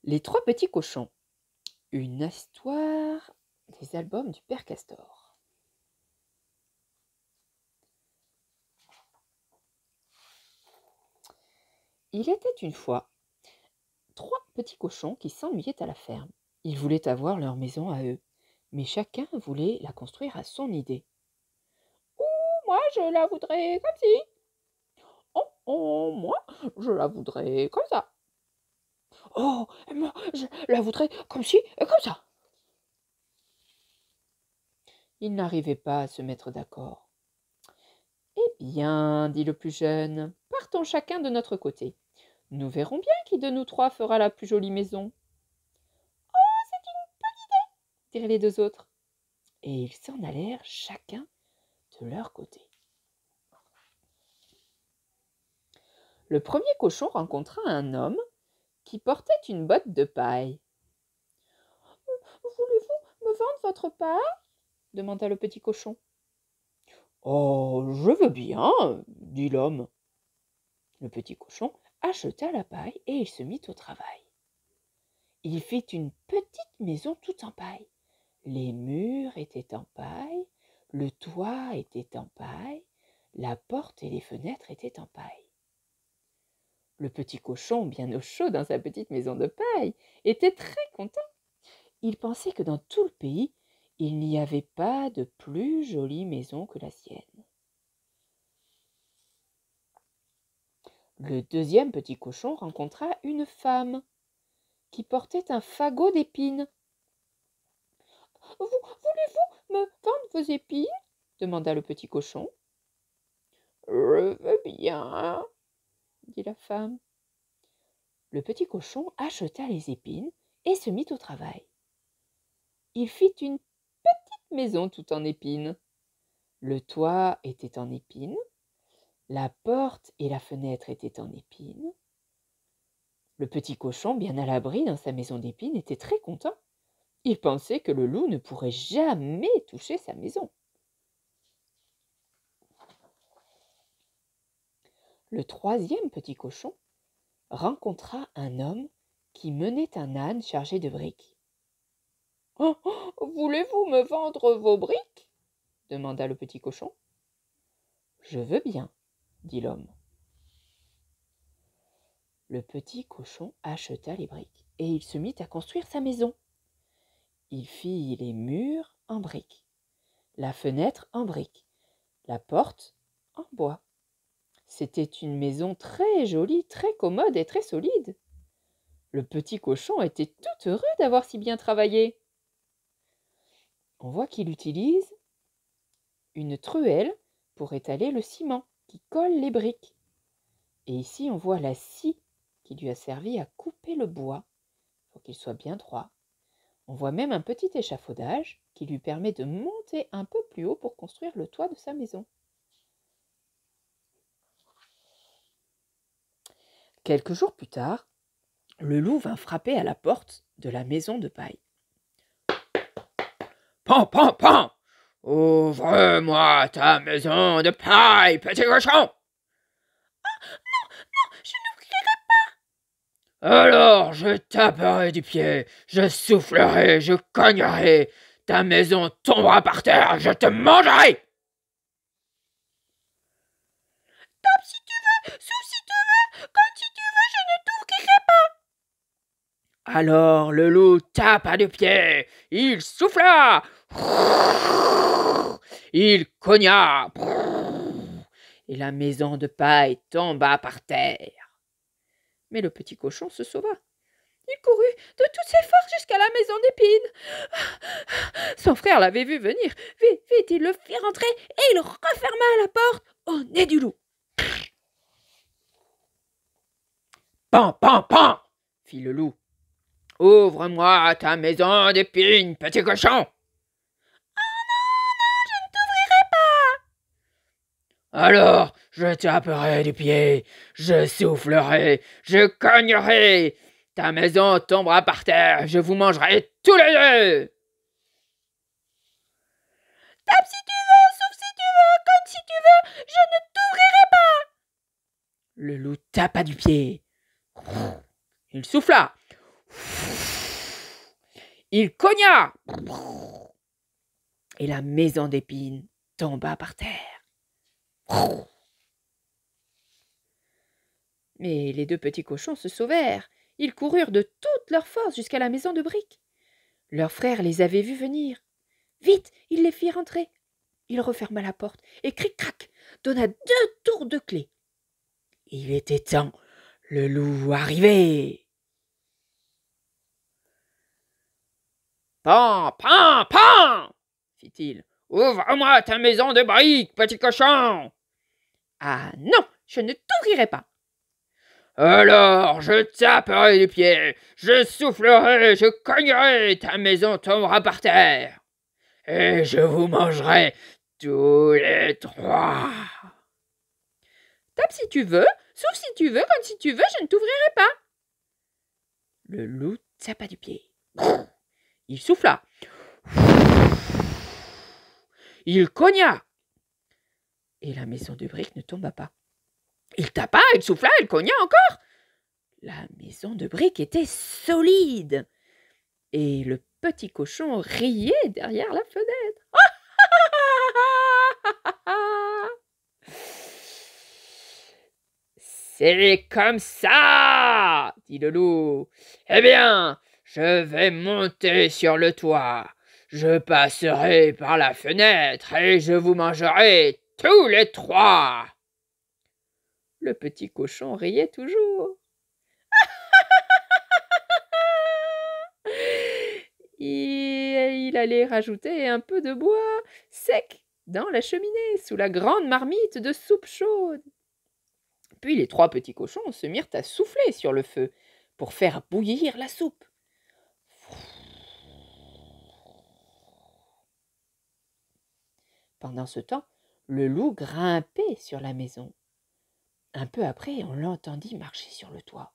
Les trois petits cochons. Une histoire des albums du Père Castor. Il était une fois trois petits cochons qui s'ennuyaient à la ferme. Ils voulaient avoir leur maison à eux, mais chacun voulait la construire à son idée. « Oh, moi je la voudrais comme ci. Oh, moi je la voudrais comme ça. Oh, moi je la voudrais comme ci et comme ça. » Ils n'arrivaient pas à se mettre d'accord. « Eh bien, dit le plus jeune, partons chacun de notre côté. Nous verrons bien qui de nous trois fera la plus jolie maison. » « Oh, c'est une bonne idée, dirent les deux autres. Et ils s'en allèrent chacun de leur côté. Le premier cochon rencontra un homme qui portait une botte de paille. « Voulez-vous me vendre votre paille ?» demanda le petit cochon. « Oh, je veux bien, dit l'homme. » Le petit cochon acheta la paille et il se mit au travail. Il fit une petite maison toute en paille. Les murs étaient en paille, le toit était en paille, la porte et les fenêtres étaient en paille. Le petit cochon, bien au chaud dans sa petite maison de paille, était très content. Il pensait que dans tout le pays, il n'y avait pas de plus jolie maison que la sienne. Le deuxième petit cochon rencontra une femme qui portait un fagot d'épines. « Voulez-vous me vendre vos épines ?» demanda le petit cochon. « Je veux bien, » dit la femme. Le petit cochon acheta les épines et se mit au travail. Il fit une petite maison toute en épines. Le toit était en épines, la porte et la fenêtre étaient en épines. Le petit cochon, bien à l'abri dans sa maison d'épines, était très content. Il pensait que le loup ne pourrait jamais toucher sa maison. Le troisième petit cochon rencontra un homme qui menait un âne chargé de briques. « Oh, voulez-vous me vendre vos briques ?» demanda le petit cochon. « Je veux bien, » dit l'homme. Le petit cochon acheta les briques et il se mit à construire sa maison. Il fit les murs en briques, la fenêtre en briques, la porte en bois. C'était une maison très jolie, très commode et très solide. Le petit cochon était tout heureux d'avoir si bien travaillé. On voit qu'il utilise une truelle pour étaler le ciment qui colle les briques. Et ici, on voit la scie qui lui a servi à couper le bois pour qu'il soit bien droit. On voit même un petit échafaudage qui lui permet de monter un peu plus haut pour construire le toit de sa maison. Quelques jours plus tard, le loup vint frapper à la porte de la maison de paille. « Pan, pan, pan ! Ouvre-moi ta maison de paille, petit cochon !»« Non, je n'ouvrirai pas !»« Alors je taperai du pied, je soufflerai, je cognerai, ta maison tombera par terre, je te mangerai !»« Tape si tu veux, souffle si tu veux, comme si tu veux, je ne t'ouvrirai pas !» Alors le loup tapa du pied, il souffla, il cogna, et la maison de paille tomba par terre. Mais le petit cochon se sauva. Il courut de toutes ses forces jusqu'à la maison d'épines. Son frère l'avait vu venir. Vite, vite, il le fit rentrer et il referma la porte au nez du loup. Pan, pan, pan, fit le loup. Ouvre-moi ta maison d'épines, petit cochon. Oh non, je ne t'ouvrirai pas. Alors, je taperai du pied, je soufflerai, je cognerai. Ta maison tombera par terre, je vous mangerai tous les deux. Tape si tu veux, souffle si tu veux, cogne si tu veux, je ne t'ouvrirai pas. Le loup tapa du pied. Il souffla. il cogna, et la maison d'épines tomba par terre. Mais les deux petits cochons se sauvèrent. Ils coururent de toute leur force jusqu'à la maison de briques. Leur frère les avait vus venir. Vite, il les fit rentrer. Il referma la porte et cric-crac donna 2 tours de clé. Il était temps, le loup arrivait. Pan, pan, pan, fit-il. Ouvre-moi ta maison de briques, petit cochon. Ah non, je ne t'ouvrirai pas. Alors je taperai du pied, je soufflerai, je cognerai, ta maison tombera par terre. Et je vous mangerai tous les 3. Tape si tu veux, souffle si tu veux, comme si tu veux, je ne t'ouvrirai pas. Le loup tapa du pied. Il souffla. Il cogna. Et la maison de briques ne tomba pas. Il tapa, il souffla, il cogna encore. La maison de briques était solide. Et le petit cochon riait derrière la fenêtre. C'est comme ça, dit le loup. Eh bien, je vais monter sur le toit. Je passerai par la fenêtre et je vous mangerai tous les 3. Le petit cochon riait toujours. Et il allait rajouter un peu de bois sec dans la cheminée sous la grande marmite de soupe chaude. Puis les 3 petits cochons se mirent à souffler sur le feu pour faire bouillir la soupe. Pendant ce temps, le loup grimpait sur la maison. Un peu après, on l'entendit marcher sur le toit.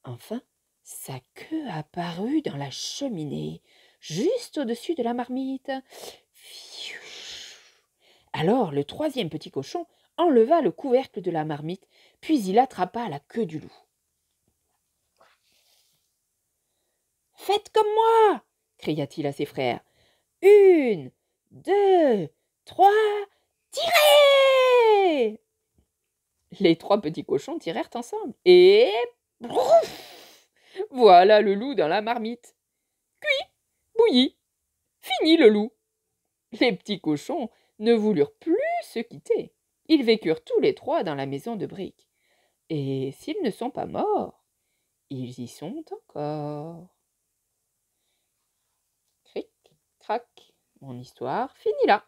Enfin, sa queue apparut dans la cheminée, juste au-dessus de la marmite. Alors le 3e petit cochon enleva le couvercle de la marmite, puis il attrapa la queue du loup. « Faites comme moi !» cria-t-il à ses frères. « 1, 2, 3, tirez !» Les 3 petits cochons tirèrent ensemble, et brouf, voilà le loup dans la marmite. Cuit, bouilli, fini le loup. Les petits cochons ne voulurent plus se quitter. Ils vécurent tous les 3 dans la maison de briques. Et s'ils ne sont pas morts, ils y sont encore. Cric, crac, mon histoire finit là.